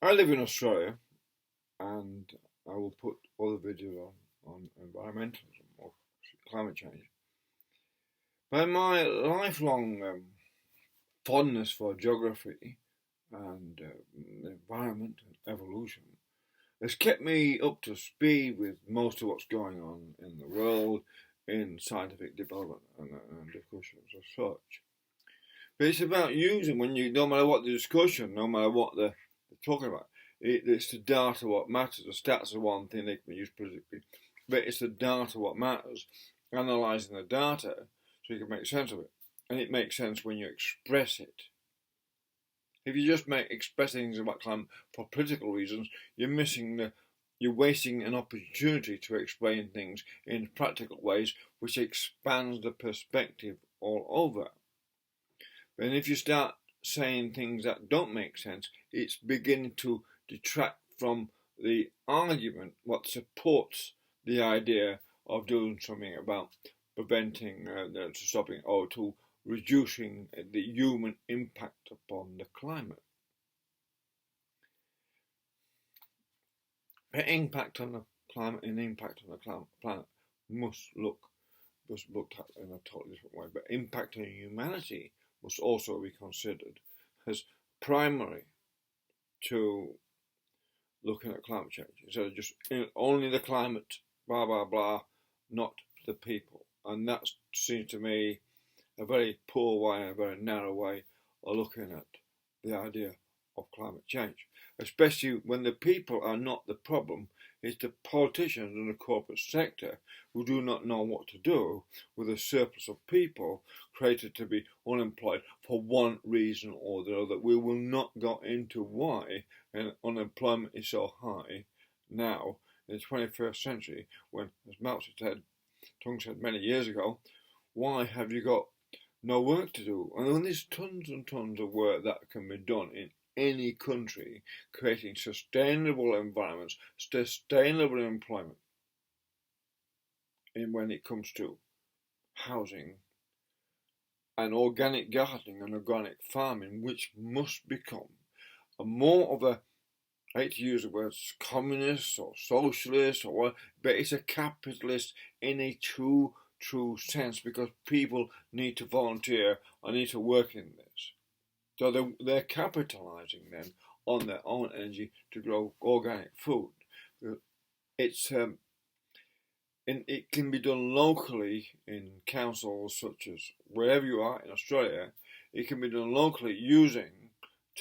I live in Australia, and I will put other videos on environmentalism or climate change. But my lifelong fondness for geography and the environment and evolution has kept me up to speed with most of what's going on in the world in scientific development and discussions as such. But it's about using, no matter what the discussion, no matter what they're talking about, it's the data what matters. The stats are one thing they can be used politically, but it's the data what matters. Analysing the data so you can make sense of it. And it makes sense when you express it. If you just express things about climate for political reasons, you're wasting an opportunity to explain things in practical ways, which expands the perspective all over. And if you start saying things that don't make sense, it's beginning to detract from the argument what supports the idea of doing something about preventing, stopping, or to reducing the human impact upon the climate. The impact on the climate and impact on the planet must look looked at in a totally different way. But impact on humanity must also be considered as primary to looking at climate change. Instead of just only the climate, blah, blah, blah, not the people. And that seems to me a very poor way, a very narrow way of looking at the idea of climate change, especially when the people are not the problem. It's the politicians and the corporate sector who do not know what to do with a surplus of people created to be unemployed for one reason or the other. We will not go into why unemployment is so high now in the 21st century when, as Mao Zedong said many years ago, why have you got no work to do? And when there's tons and tons of work that can be done in any country, creating sustainable environments, sustainable employment, and when it comes to housing and organic gardening and organic farming, which must become a more of a, I hate to use the words communist or socialist or what, but it's a capitalist in a true sense, because people need to volunteer and need to work in this. So they're capitalising then on their own energy to grow organic food. It can be done locally in councils such as wherever you are in Australia. It can be done locally using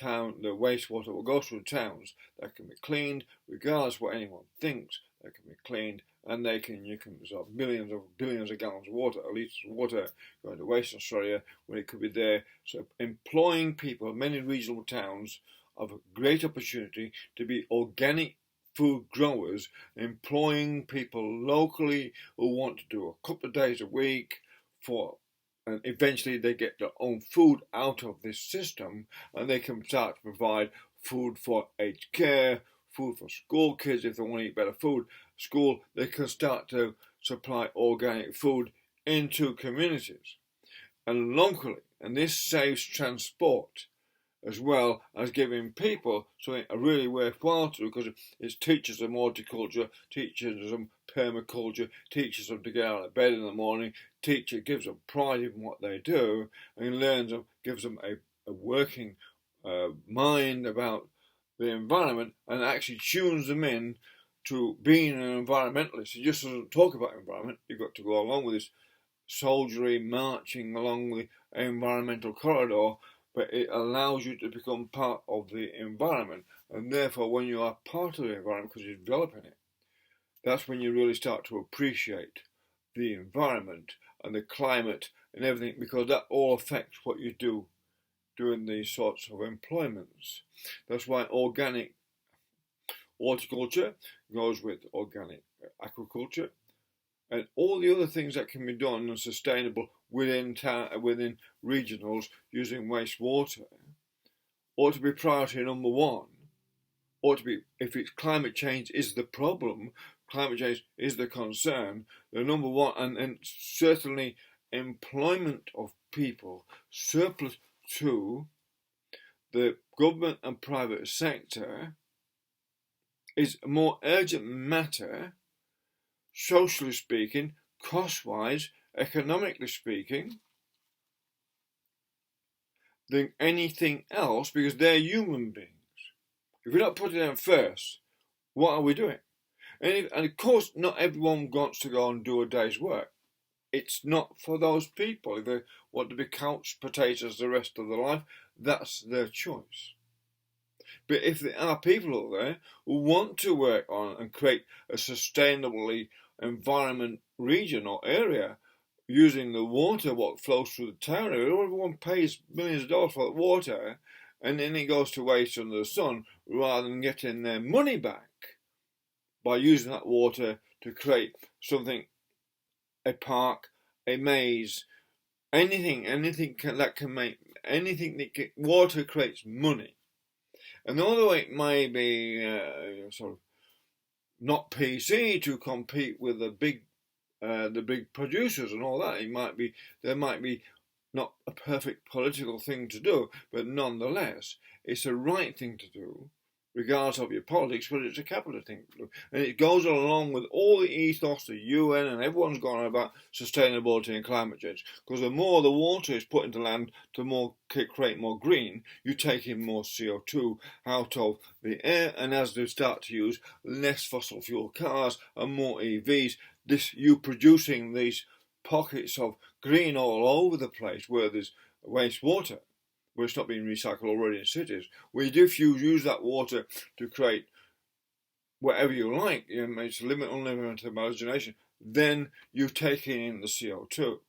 the wastewater will go through towns that can be cleaned regardless of what anyone thinks. That can be cleaned, and you can absorb billions of gallons of water, litres of water going to waste in Australia when it could be there. So employing people, many regional towns have a great opportunity to be organic food growers, employing people locally who want to do a couple of days a week and eventually they get their own food out of this system, and they can start to provide food for aged care, food for school kids if they want to eat better food. School, they can start to supply organic food into communities and locally, and this saves transport as well as giving people something really worthwhile to do, because it teaches them horticulture, teaches them permaculture, teaches them to get out of bed in the morning, gives them pride in what they do, and gives them a working mind about the environment, and actually tunes them in to being an environmentalist. It just doesn't talk about environment. You've got to go along with this soldiery marching along the environmental corridor, but it allows you to become part of the environment. And therefore, when you are part of the environment, because you're developing it, that's when you really start to appreciate the environment and the climate and everything, because that all affects what you do doing these sorts of employments. That's why organic horticulture goes with organic aquaculture, and all the other things that can be done and sustainable within regionals using wastewater ought to be priority number one. Ought to be, if it's climate change is the problem, climate change is the concern, the number one, and certainly employment of people surplus to the government and private sector is a more urgent matter, socially speaking, cost-wise, economically speaking, than anything else, because they're human beings. If we're not putting them first, what are we doing? And of course, not everyone wants to go and do a day's work. It's not for those people. If they want to be couch potatoes the rest of their life, that's their choice. But if there are people out there who want to work on and create a sustainably environment region or area using the water what flows through the town, everyone pays millions of dollars for the water and then it goes to waste under the sun rather than getting their money back by using that water to create something, a park, a maze, anything that can make anything that water creates money. And although it may be sort of not PC to compete with the big producers and all that, there might be not a perfect political thing to do, but nonetheless, it's the right thing to do, regardless of your politics, but it's a capitalist thing to do. And it goes along with all the ethos, the UN, and everyone's gone on about sustainability and climate change. Because the more the water is put into land to create more green, you take in more CO2 out of the air, and as they start to use less fossil fuel cars and more EVs, you producing these pockets of green all over the place where there's wastewater, where it's not being recycled already in cities. Where if you use that water to create whatever you like, it's unlimited imagination, then you're taking in the CO2.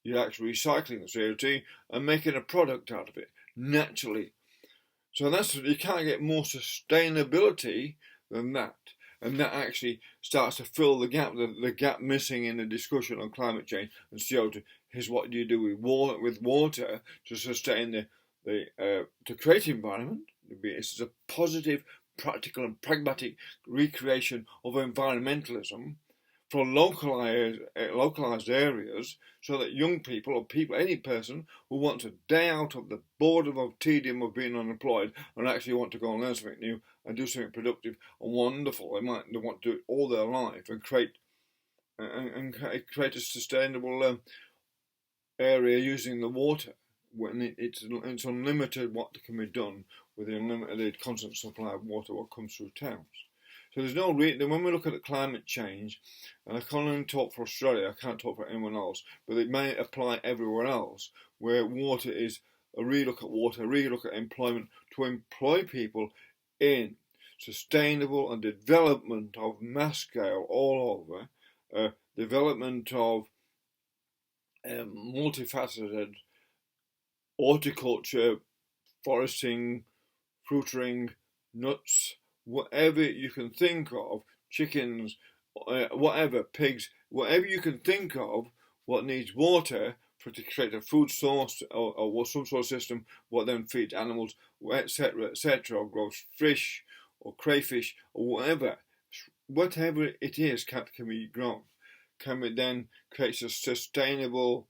You're actually recycling the CO2 and making a product out of it, naturally. So you can't get more sustainability than that. And that actually starts to fill the gap missing in the discussion on climate change and CO2 is what do you do with water to sustain to create environment. It's a positive, practical and pragmatic recreation of environmentalism for localized areas so that young people or any person who wants a day out of the boredom of tedium of being unemployed and actually want to go and learn something new and do something productive and wonderful, they want to do it all their life and create a sustainable area using the water when it's unlimited what can be done with the unlimited constant supply of water what comes through towns. So there's no reason, when we look at climate change, and I can only talk for Australia, I can't talk for anyone else, but it may apply everywhere else, where water is a relook at water, a relook at employment, to employ people in sustainable and development of mass scale all over, development of multifaceted horticulture, foresting, fruitering, nuts, whatever you can think of, chickens, whatever, pigs, whatever you can think of, what needs water to create a food source or some sort of system, what then feeds animals, etc., or grows fish or crayfish or whatever it is can be grown. Can we then create a sustainable?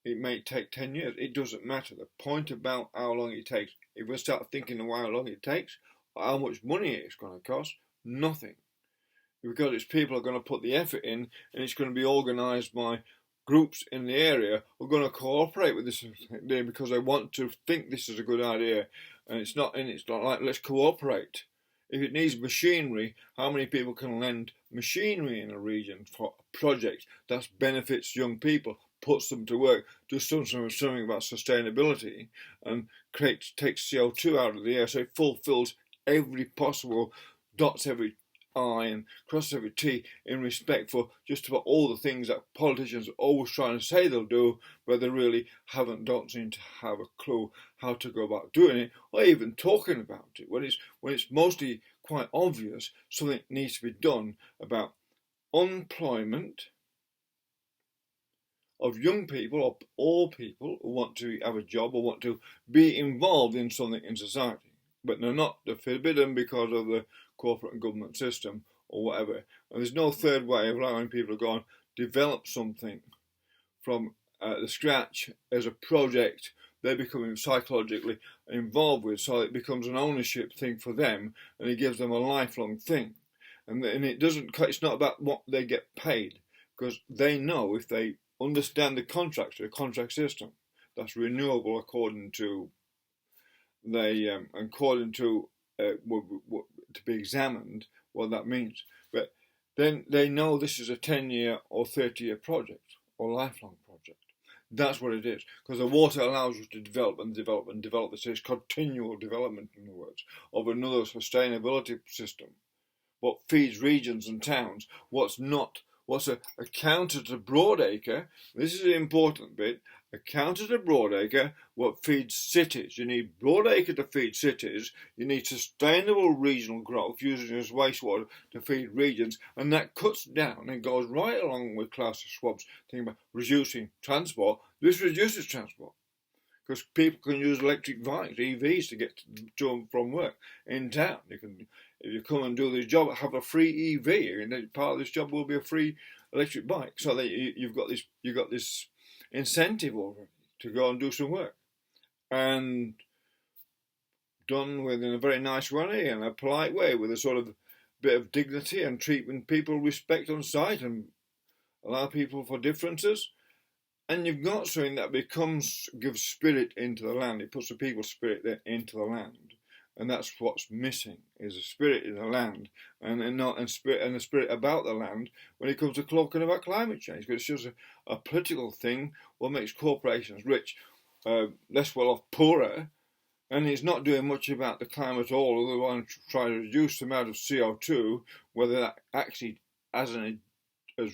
It may take 10 years. It doesn't matter. The point about how long it takes, if we start thinking of how long it takes, how much money it's going to cost, nothing. Because it's people are going to put the effort in and it's going to be organised by groups in the area who are going to cooperate with this idea because they want to think this is a good idea and it's not like let's cooperate. If it needs machinery, how many people can lend machinery in a region for a project that benefits young people, puts them to work, does something about sustainability and takes CO2 out of the air so it fulfills every possible, dots every I and crosses every T in respect for just about all the things that politicians are always trying to say they'll do, but they really don't seem to have a clue how to go about doing it, or even talking about it. When it's mostly quite obvious something needs to be done about unemployment of young people or all people who want to have a job or want to be involved in something in society. But they're forbidden because of the corporate and government system or whatever. And there's no third way of allowing people to go and develop something from the scratch as a project they become psychologically involved with, so it becomes an ownership thing for them, and it gives them a lifelong thing. And it's not about what they get paid, because they know if they understand the contract system that's renewable according to to be examined what that means. But then they know this is a 10-year or 30-year project or lifelong project. That's what it is, because the water allows you to develop and develop and develop. This is continual development, in other words, of another sustainability system. What feeds regions and towns, what's a counter to Broadacre. This is the important bit. A counter to Broadacre, what feeds cities. You need Broadacre to feed cities. You need sustainable regional growth using as wastewater to feed regions, and that cuts down and goes right along with Klaus Schwab's thing about reducing transport. This reduces transport, because people can use electric bikes, EVs, to get to and from work in town. You can, if you come and do this job, have a free EV, and part of this job will be a free electric bike. So that you've got this incentive already to go and do some work, and done in a very nice way and a polite way, with a sort of bit of dignity and treating people respect on site and allow people for differences. And you've got something that gives spirit into the land. It puts the people's spirit into the land, and that's what's missing, is the spirit in the land, and the spirit about the land when it comes to talking about climate change. Because it's just a political thing. What makes corporations rich, less well off poorer, and it's not doing much about the climate at all, other than trying to reduce the amount of CO2. Whether that actually, as a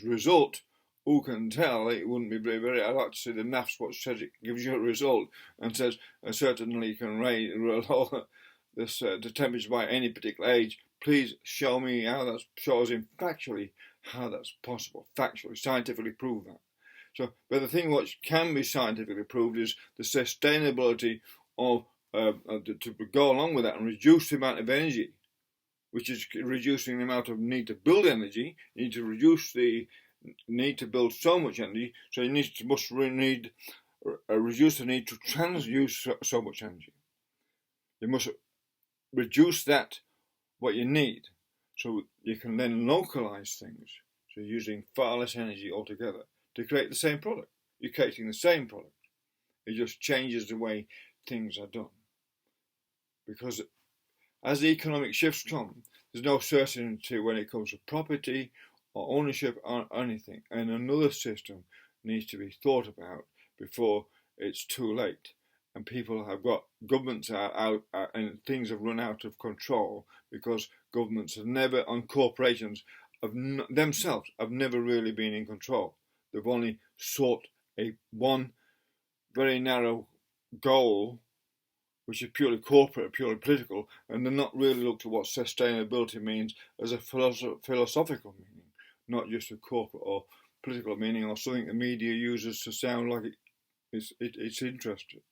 result, who can tell? It wouldn't be very. I'd like to see the maths what says it gives you a result and says certainly can lower the temperature by any particular age. Please show me how that shows in factually how that's possible. Factually, scientifically prove that. So, but the thing which can be scientifically proved is the sustainability of to go along with that and reduce the amount of energy, which is reducing the amount of need to build energy. You need to reduce the need to build so much energy, so you must reduce the need to transuse so much energy. You must reduce what you need, so you can then localize things. So you're using far less energy altogether to create the same product. You're creating the same product. It just changes the way things are done. Because as the economic shifts come, there's no certainty when it comes to property or ownership or anything, and another system needs to be thought about before it's too late. And governments are out, and things have run out of control, because governments have never, and corporations themselves have never really been in control. They've only sought one very narrow goal, which is purely corporate, purely political, and they're not really looked at what sustainability means as a philosophical meaning, not just a corporate or political meaning, or something the media uses to sound like it's interesting.